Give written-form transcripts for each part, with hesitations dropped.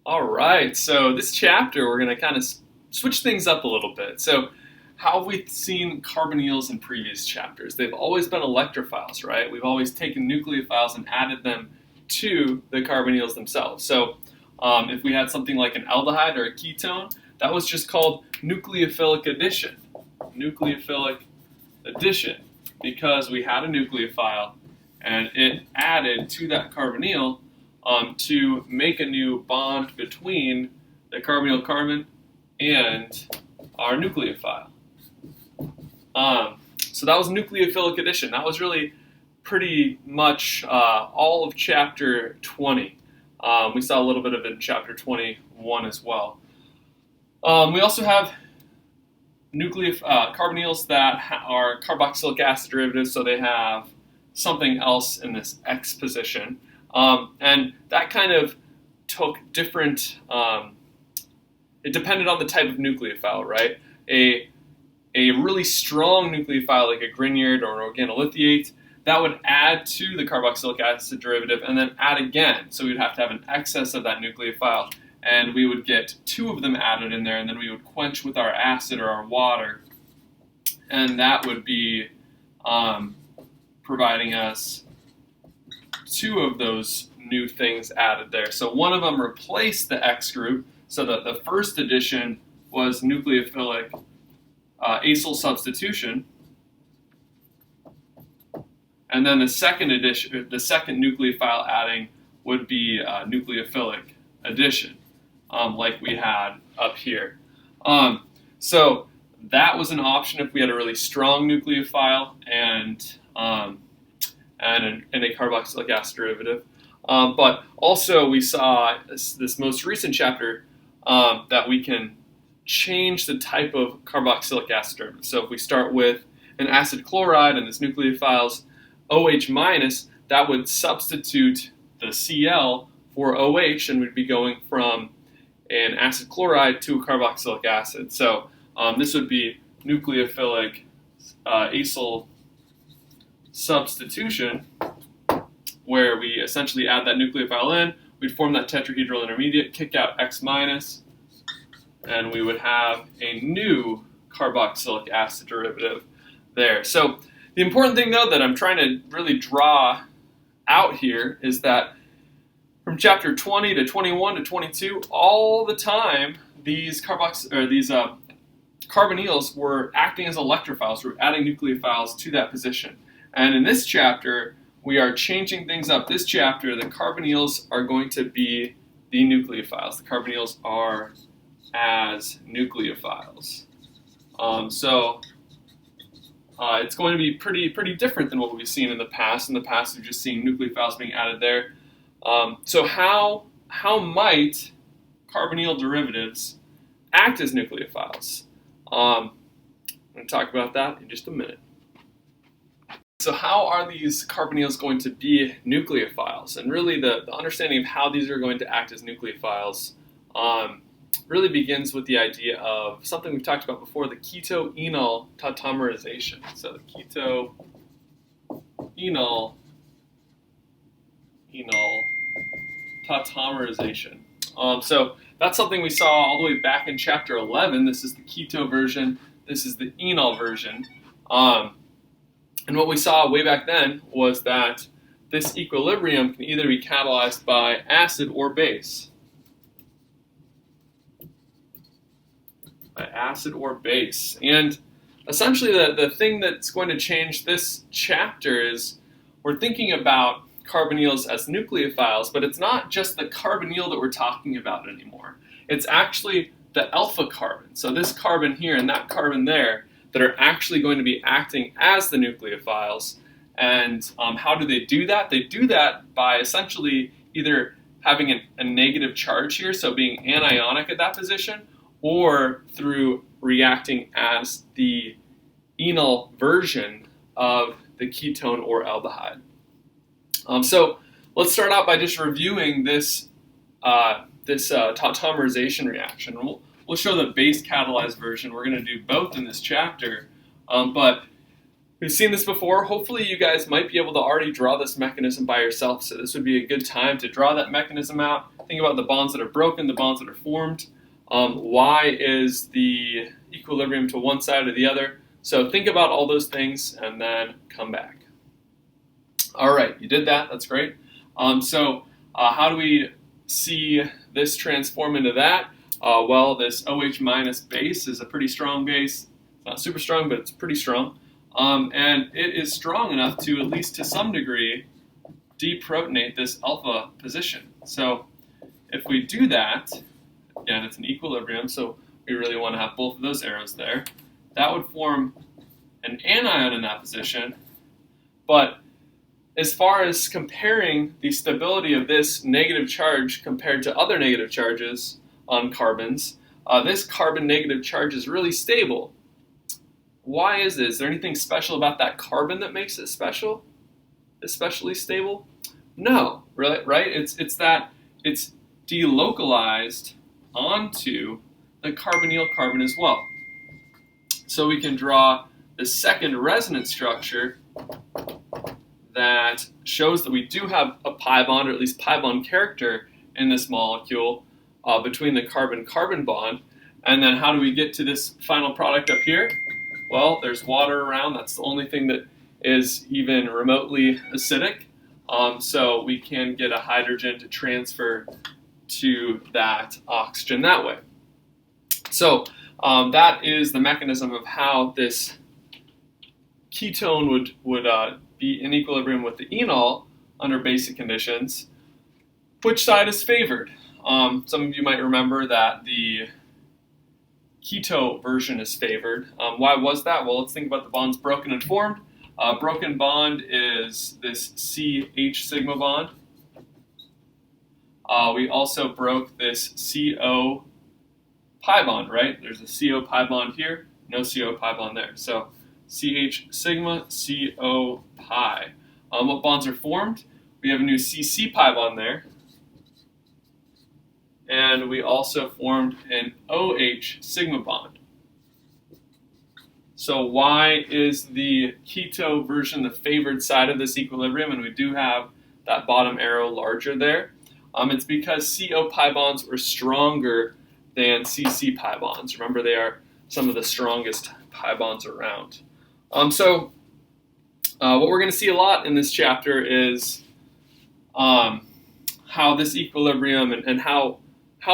All right, so this chapter we're going to kind of switch things up a little bit. So, how have we seen carbonyls in previous chapters? They've always been electrophiles, right? We've always taken nucleophiles and added them to the carbonyls themselves. So, if we had something like an aldehyde or a ketone, that was just called nucleophilic addition. Nucleophilic addition, because we had a nucleophile and it added to that carbonyl to make a new bond between the carbonyl carbon and our nucleophile. So that was nucleophilic addition. That was really pretty much all of chapter 20. We saw a little bit of it in chapter 21 as well. We also have carbonyls that are carboxylic acid derivatives, so they have something else in this X position. And that kind of took different, it depended on the type of nucleophile, right? A really strong nucleophile like a Grignard or an organolithiate, that would add to the carboxylic acid derivative and then add again. So we'd have to have an excess of that nucleophile, and we would get two of them added in there, and then we would quench with our acid or our water, and that would be providing us two of those new things added there. So one of them replaced the X group, so that the first addition was nucleophilic acyl substitution, and then the second addition, the second nucleophile adding, would be nucleophilic addition, like we had up here. So that was an option if we had a really strong nucleophile and a carboxylic acid derivative. But also we saw this most recent chapter that we can change the type of carboxylic acid derivative. So if we start with an acid chloride and this nucleophile's OH minus, that would substitute the Cl for OH, and we'd be going from an acid chloride to a carboxylic acid. So this would be nucleophilic acyl substitution, where we essentially add that nucleophile in, we'd form that tetrahedral intermediate, kick out X minus, and we would have a new carboxylic acid derivative there. So the important thing, though, that I'm trying to really draw out here is that from chapter 20 to 21 to 22, all the time these carbonyls were acting as electrophiles. We're adding nucleophiles to that position. And in this chapter, we are changing things up. This chapter, the carbonyls are going to be the nucleophiles. The carbonyls are as nucleophiles. It's going to be pretty different than what we've seen in the past. In the past, we've just seen nucleophiles being added there. So how might carbonyl derivatives act as nucleophiles? I'm going to talk about that in just a minute. So how are these carbonyls going to be nucleophiles? And really the understanding of how these are going to act as nucleophiles really begins with the idea of something we've talked about before, the keto-enol tautomerization. So the keto-enol tautomerization. So that's something we saw all the way back in chapter 11. This is the keto version. This is the enol version. And what we saw way back then was that this equilibrium can either be catalyzed by acid or base. By acid or base. And essentially the thing that's going to change this chapter is we're thinking about carbonyls as nucleophiles, but it's not just the carbonyl that we're talking about anymore. It's actually the alpha carbon. So this carbon here and that carbon there that are actually going to be acting as the nucleophiles. And how do they do that? They do that by essentially either having a negative charge here, so being anionic at that position, or through reacting as the enol version of the ketone or aldehyde. So let's start out by just reviewing this tautomerization reaction. We'll show the base catalyzed version. We're going to do both in this chapter, but We've seen this before. Hopefully you guys might be able to already draw this mechanism by yourself, so this would be a good time to draw that mechanism out. Think about the bonds that are broken, the bonds that are formed. Why is the equilibrium to one side or the other? So think about all those things and then come back. All right, you did that. That's great. How do we see this transform into that? Well, this OH minus base is a pretty strong base. It's not super strong, but it's pretty strong. And it is strong enough to, at least to some degree, deprotonate this alpha position. So if we do that, again, it's an equilibrium, so we really want to have both of those arrows there. That would form an anion in that position. But as far as comparing the stability of this negative charge compared to other negative charges on carbons, this carbon negative charge is really stable. Why is it? Is there anything special about that carbon that makes it special? Especially stable? No, right? It's that it's delocalized onto the carbonyl carbon as well. So we can draw the second resonance structure that shows that we do have a pi bond, or at least pi bond character in this molecule between the carbon-carbon bond. And then how do we get to this final product up here? Well, there's water around. That's the only thing that is even remotely acidic. So we can get a hydrogen to transfer to that oxygen that way. So that is the mechanism of how this ketone would be in equilibrium with the enol under basic conditions. Which side is favored? Some of you might remember that the keto version is favored. Why was that? Well, let's think about the bonds broken and formed. Broken bond is this CH sigma bond. We also broke this CO pi bond, right? There's a CO pi bond here, no CO pi bond there. So CH sigma, CO pi. What bonds are formed? We have a new CC pi bond there. And we also formed an OH sigma bond. So why is the keto version the favored side of this equilibrium? And we do have that bottom arrow larger there. It's because CO pi bonds were stronger than CC pi bonds. Remember, they are some of the strongest pi bonds around. What we're going to see a lot in this chapter is how this equilibrium and how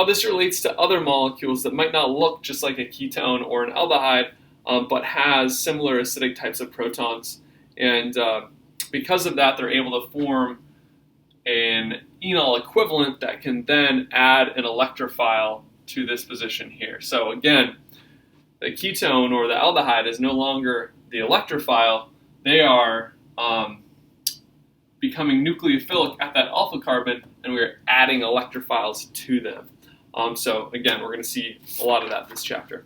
this relates to other molecules that might not look just like a ketone or an aldehyde, but has similar acidic types of protons. And because of that, they're able to form an enol equivalent that can then add an electrophile to this position here. So again, the ketone or the aldehyde is no longer the electrophile. They are becoming nucleophilic at that alpha carbon, and we're adding electrophiles to them. So again, we're going to see a lot of that this chapter.